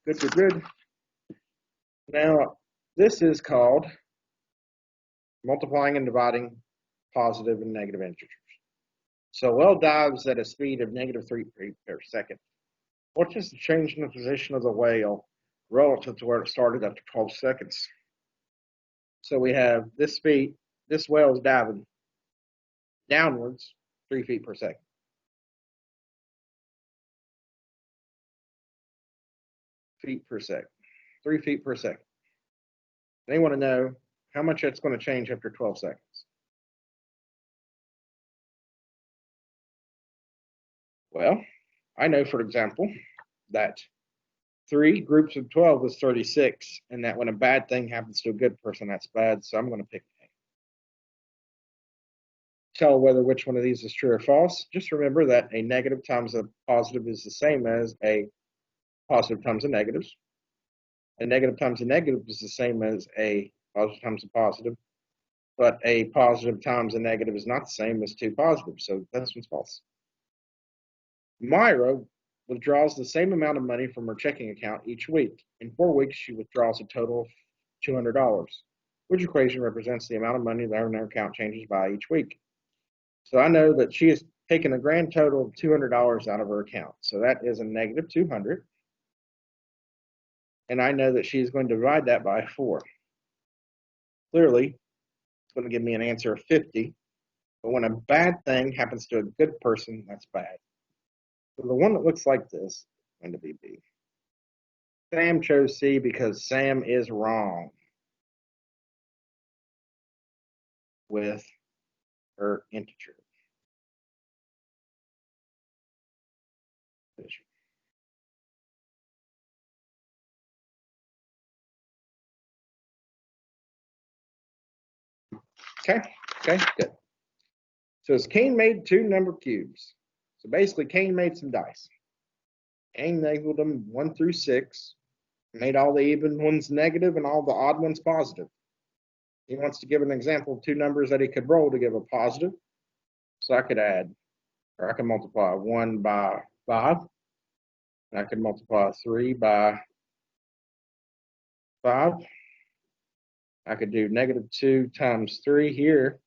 Good, good, good. Now, this is called multiplying and dividing positive and negative integers. So a well dives at a speed of -3 feet per second. What is the change in the position of the whale relative to where it started after 12 seconds? So we have this speed, this whale is diving downwards 3 feet per second. Feet per second, 3 feet per second. They want to know how much that's going to change after 12 seconds. Well, I know, for example, that 3 groups of 12 is 36, and that when a bad thing happens to a good person, that's bad, so I'm going to pick A. Tell whether which one of these is true or false. Just remember that a negative times a positive is the same as a positive times a negative. A negative times a negative is the same as a positive times a positive, but a positive times a negative is not the same as 2 positives, so this one's false. Myra withdraws the same amount of money from her checking account each week. In 4 weeks, she withdraws a total of $200. Which equation represents the amount of money that her account changes by each week? So I know that she has taken a grand total of $200 out of her account. So that is a negative 200. And I know that she is going to divide that by 4. Clearly, it's going to give me an answer of 50. But when a bad thing happens to a good person, that's bad. So the one that looks like this is going to be B. Sam chose C because Sam is wrong with her integer. Okay, good. So as Cain made 2 number cubes. So basically, Cain made some dice. Cain labeled them 1 through 6, made all the even ones negative and all the odd ones positive. He wants to give an example of 2 numbers that he could roll to give a positive. So I could add, or I can multiply 1 by 5. And I could multiply 3 by 5. I could do -2 times 3 here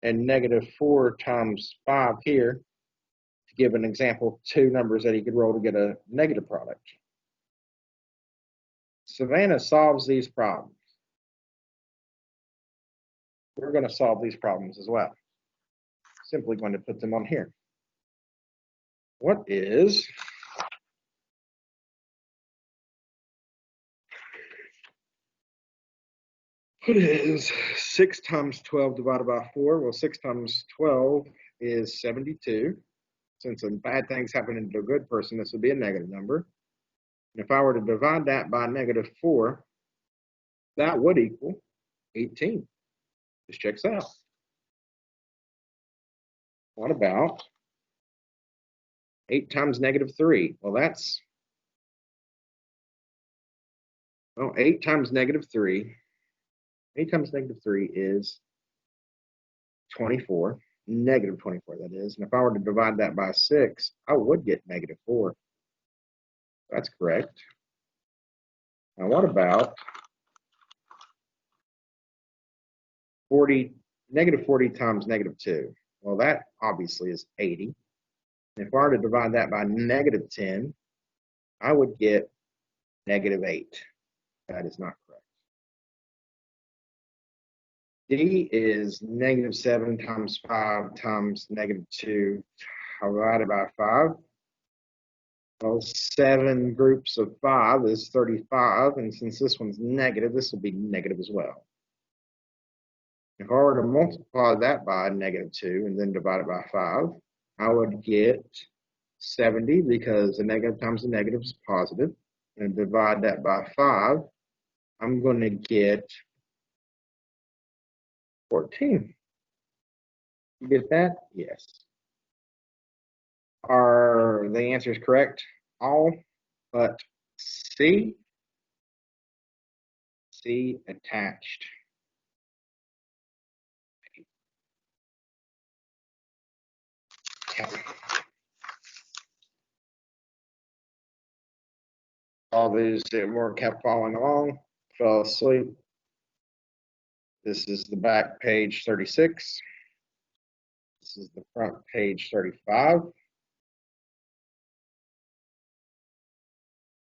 and -4 times 5 here to give an example of 2 numbers that he could roll to get a negative product. Savannah solves these problems. We're going to solve these problems as well. Simply going to put them on here. What is 6 times 12 divided by 4? Well, 6 times 12 is 72. Since some bad things happen to a good person, this would be a negative number. And if I were to divide that by -4, that would equal 18. This checks out. What about 8 times -3? Well, that's, 8 times -3. 8 times -3 is 24. -24, that is. And if I were to divide that by 6, I would get -4. That's correct. Now, what about 40, -40 times -2? Well, that obviously is 80. And if I were to divide that by -10, I would get -8. That is not correct. D is -7 times 5 times -2 divided by 5. Well, 7 groups of 5 is 35, and since this one's negative, this will be negative as well. If I were to multiply that by -2 and then divide it by 5, I would get 70 because a negative times a negative is positive. And divide that by 5, I'm going to get 14. You get that? Yes. Are the answers correct? All but C. C attached. Okay. All those that were kept following along fell asleep. This is the back page 36. This is the front page 35.